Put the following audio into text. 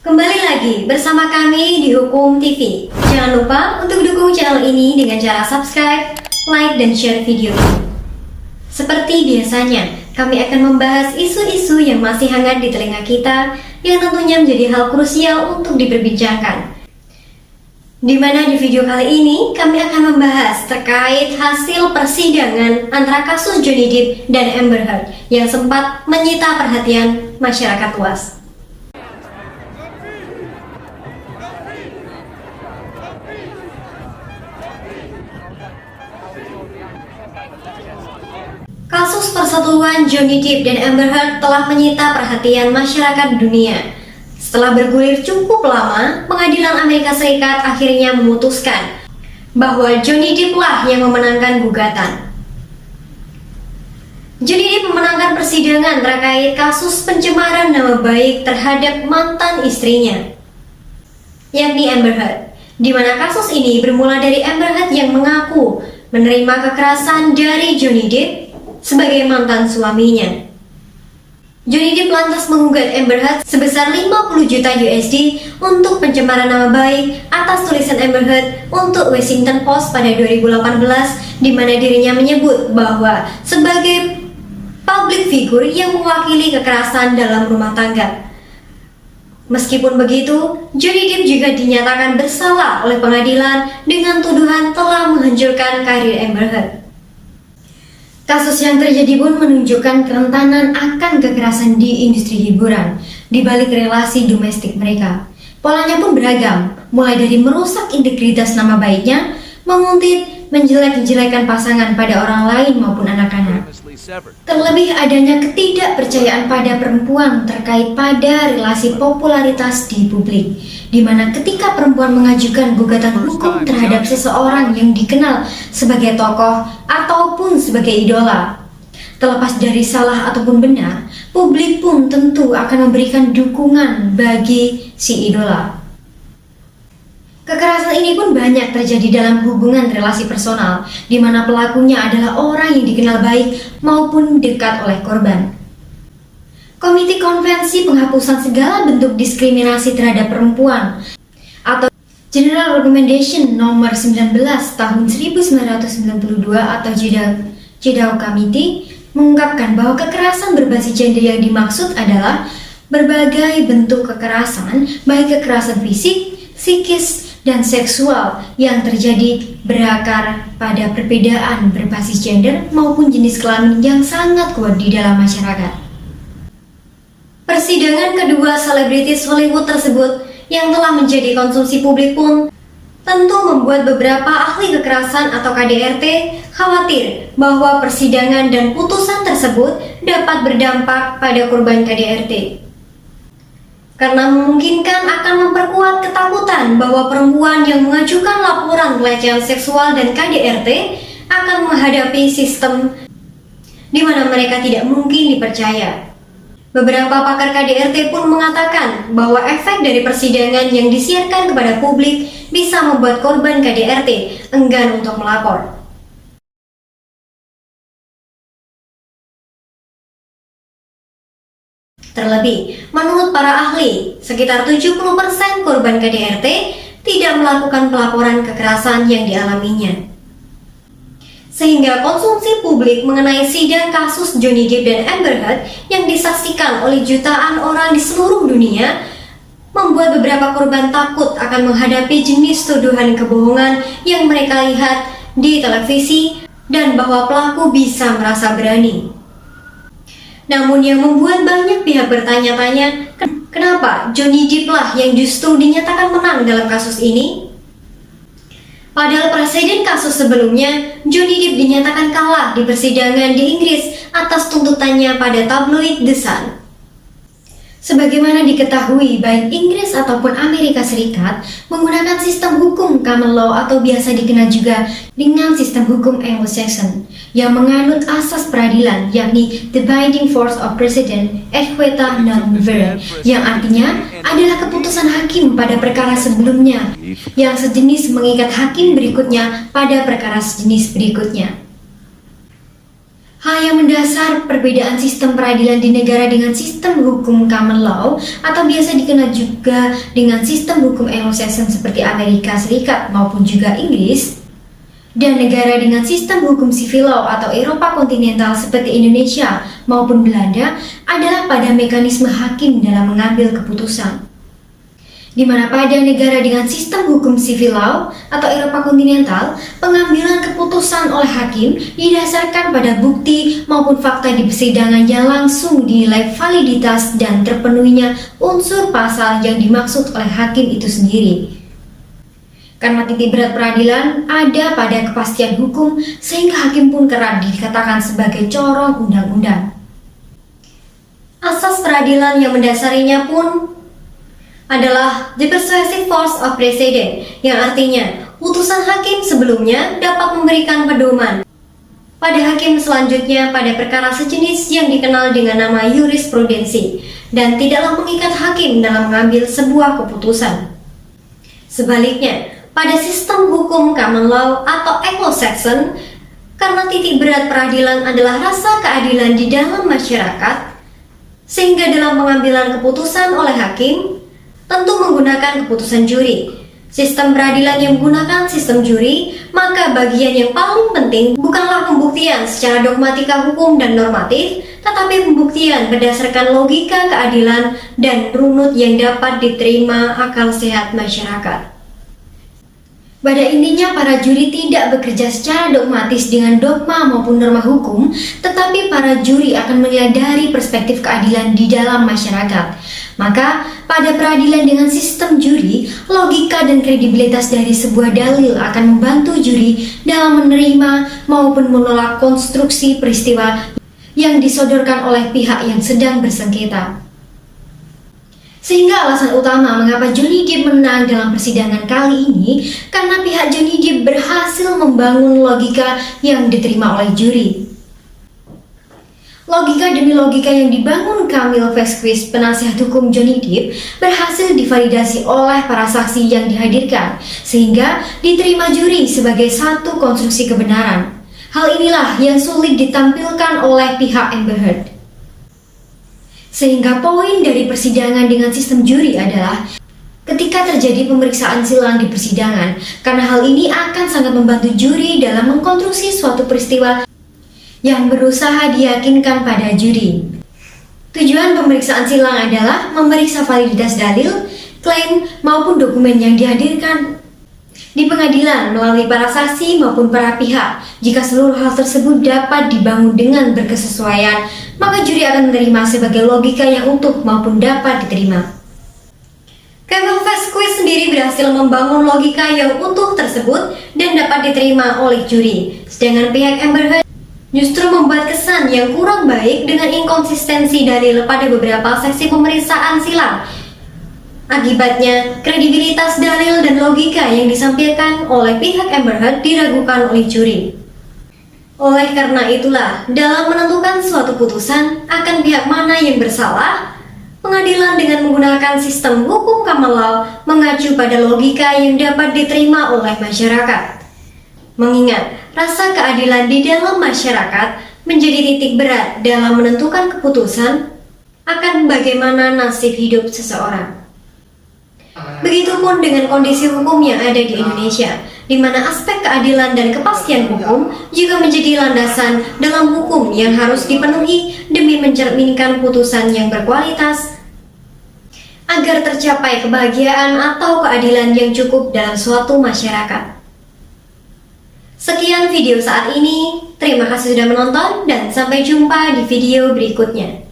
Kembali lagi bersama kami di Hukum TV. Jangan lupa untuk dukung channel ini dengan cara subscribe, like, dan share video ini. Seperti biasanya, kami akan membahas isu-isu yang masih hangat di telinga kita yang tentunya menjadi hal krusial untuk diperbincangkan. Di mana di video kali ini kami akan membahas terkait hasil persidangan antara kasus Johnny Depp dan Amber Heard yang sempat menyita perhatian masyarakat luas. Kasus persetubuhan Johnny Depp dan Amber Heard telah menyita perhatian masyarakat dunia. Setelah bergulir cukup lama, pengadilan Amerika Serikat akhirnya memutuskan bahwa Johnny Depp lah yang memenangkan gugatan. Johnny Depp memenangkan persidangan terkait kasus pencemaran nama baik terhadap mantan istrinya, yakni Amber Heard, di mana kasus ini bermula dari Amber Heard yang mengaku menerima kekerasan dari Johnny Depp sebagai mantan suaminya. Johnny Depp lantas menggugat Amber Heard sebesar 50 juta USD untuk pencemaran nama baik atas tulisan Amber Heard untuk Washington Post pada 2018, di mana dirinya menyebut bahwa sebagai public figure yang mewakili kekerasan dalam rumah tangga. Meskipun begitu, Johnny Depp juga dinyatakan bersalah oleh pengadilan dengan tuduhan telah menghancurkan karir Amber Heard. Kasus yang terjadi pun menunjukkan kerentanan akan kekerasan di industri hiburan di balik relasi domestik mereka. Polanya pun beragam, mulai dari merusak integritas nama baiknya, menguntit, menjelek-jelekan pasangan pada orang lain maupun anak-anak. Terlebih adanya ketidakpercayaan pada perempuan terkait pada relasi popularitas di publik, di mana ketika perempuan mengajukan gugatan hukum terhadap seseorang yang dikenal sebagai tokoh ataupun sebagai idola, terlepas dari salah ataupun benar, publik pun tentu akan memberikan dukungan bagi si idola. Kekerasan ini pun banyak terjadi dalam hubungan relasi personal, di mana pelakunya adalah orang yang dikenal baik maupun dekat oleh korban. Komite Konvensi Penghapusan Segala Bentuk Diskriminasi Terhadap Perempuan atau General Recommendation nomor 19 tahun 1992 atau CEDAW Committee mengungkapkan bahwa kekerasan berbasis gender yang dimaksud adalah berbagai bentuk kekerasan, baik kekerasan fisik, psikis, dan seksual yang terjadi berakar pada perbedaan berbasis gender maupun jenis kelamin yang sangat kuat di dalam masyarakat. Persidangan kedua selebritis Hollywood tersebut yang telah menjadi konsumsi publik pun tentu membuat beberapa ahli kekerasan atau KDRT khawatir bahwa persidangan dan putusan tersebut dapat berdampak pada korban KDRT. Karena memungkinkan akan memperkuat ketakutan bahwa perempuan yang mengajukan laporan pelecehan seksual dan KDRT akan menghadapi sistem di mana mereka tidak mungkin dipercaya. Beberapa pakar KDRT pun mengatakan bahwa efek dari persidangan yang disiarkan kepada publik bisa membuat korban KDRT enggan untuk melapor. Terlebih, menurut para ahli, sekitar 70% korban KDRT tidak melakukan pelaporan kekerasan yang dialaminya. Sehingga konsumsi publik mengenai sidang kasus Johnny Depp dan Amber Heard yang disaksikan oleh jutaan orang di seluruh dunia membuat beberapa korban takut akan menghadapi jenis tuduhan kebohongan yang mereka lihat di televisi dan bahwa pelaku bisa merasa berani. Namun yang membuat banyak pihak bertanya-tanya, kenapa Johnny Depp lah yang justru dinyatakan menang dalam kasus ini? Padahal presiden kasus sebelumnya, Johnny Depp dinyatakan kalah di persidangan di Inggris atas tuntutannya pada tabloid The Sun. Sebagaimana diketahui, baik Inggris ataupun Amerika Serikat menggunakan sistem hukum common law atau biasa dikenal juga dengan sistem hukum Anglo-Saxon yang menganut asas peradilan, yakni the binding force of precedent et quota non vere, yang artinya adalah keputusan hakim pada perkara sebelumnya yang sejenis mengikat hakim berikutnya pada perkara sejenis berikutnya. Hal yang mendasar perbedaan sistem peradilan di negara dengan sistem hukum common law atau biasa dikenal juga dengan sistem hukum Anglo-Saxon seperti Amerika Serikat maupun juga Inggris, dan negara dengan sistem hukum civil law atau Eropa kontinental seperti Indonesia maupun Belanda adalah pada mekanisme hakim dalam mengambil keputusan. Di mana pada negara dengan sistem hukum civil law atau Eropa kontinental, pengambilan keputusan oleh hakim didasarkan pada bukti maupun fakta di persidangan yang langsung dinilai validitas dan terpenuhinya unsur pasal yang dimaksud oleh hakim itu sendiri. Karena titik berat peradilan ada pada kepastian hukum, sehingga hakim pun kerap dikatakan sebagai corong undang-undang. Asas peradilan yang mendasarinya pun adalah the persuasive force of precedent, yang artinya putusan hakim sebelumnya dapat memberikan pedoman pada hakim selanjutnya pada perkara sejenis yang dikenal dengan nama jurisprudensi dan tidaklah mengikat hakim dalam mengambil sebuah keputusan. Sebaliknya, pada sistem hukum common law atau Anglo-Saxon, karena titik berat peradilan adalah rasa keadilan di dalam masyarakat, sehingga dalam pengambilan keputusan oleh hakim tentu menggunakan keputusan juri. Sistem peradilan yang menggunakan sistem juri, maka bagian yang paling penting bukanlah pembuktian secara dogmatika hukum dan normatif, tetapi pembuktian berdasarkan logika keadilan dan runut yang dapat diterima akal sehat masyarakat. Pada intinya, para juri tidak bekerja secara dogmatis dengan dogma maupun norma hukum, tetapi para juri akan melihat dari perspektif keadilan di dalam masyarakat. Maka, pada peradilan dengan sistem juri, logika dan kredibilitas dari sebuah dalil akan membantu juri dalam menerima maupun menolak konstruksi peristiwa yang disodorkan oleh pihak yang sedang bersengketa. Sehingga alasan utama mengapa Johnny Depp menang dalam persidangan kali ini karena pihak Johnny Depp berhasil membangun logika yang diterima oleh juri. Logika demi logika yang dibangun Camille Vasquez, penasihat hukum Johnny Depp, berhasil divalidasi oleh para saksi yang dihadirkan, sehingga diterima juri sebagai satu konstruksi kebenaran. Hal inilah yang sulit ditampilkan oleh pihak Amber Heard. Sehingga poin dari persidangan dengan sistem juri adalah ketika terjadi pemeriksaan silang di persidangan, karena hal ini akan sangat membantu juri dalam mengkonstruksi suatu peristiwa yang berusaha diyakinkan pada juri. Tujuan pemeriksaan silang adalah memeriksa validitas dalil, klaim, maupun dokumen yang dihadirkan di pengadilan melalui para saksi maupun para pihak. Jika seluruh hal tersebut dapat dibangun dengan berkesesuaian, maka juri akan menerima sebagai logika yang utuh maupun dapat diterima. Camille Vasquez sendiri berhasil membangun logika yang utuh tersebut dan dapat diterima oleh juri. Sedangkan pihak Amber Heard justru membuat kesan yang kurang baik dengan inkonsistensi dalil pada beberapa seksi pemeriksaan silang. Akibatnya, kredibilitas dalil dan logika yang disampaikan oleh pihak Amber Heard diragukan oleh juri. Oleh karena itulah, dalam menentukan suatu putusan akan pihak mana yang bersalah, pengadilan dengan menggunakan sistem hukum common law mengacu pada logika yang dapat diterima oleh masyarakat. Mengingat rasa keadilan di dalam masyarakat menjadi titik berat dalam menentukan keputusan akan bagaimana nasib hidup seseorang. Begitupun dengan kondisi hukum yang ada di Indonesia, di mana aspek keadilan dan kepastian hukum juga menjadi landasan dalam hukum yang harus dipenuhi demi mencerminkan putusan yang berkualitas agar tercapai kebahagiaan atau keadilan yang cukup dalam suatu masyarakat. Sekian video saat ini, terima kasih sudah menonton dan sampai jumpa di video berikutnya.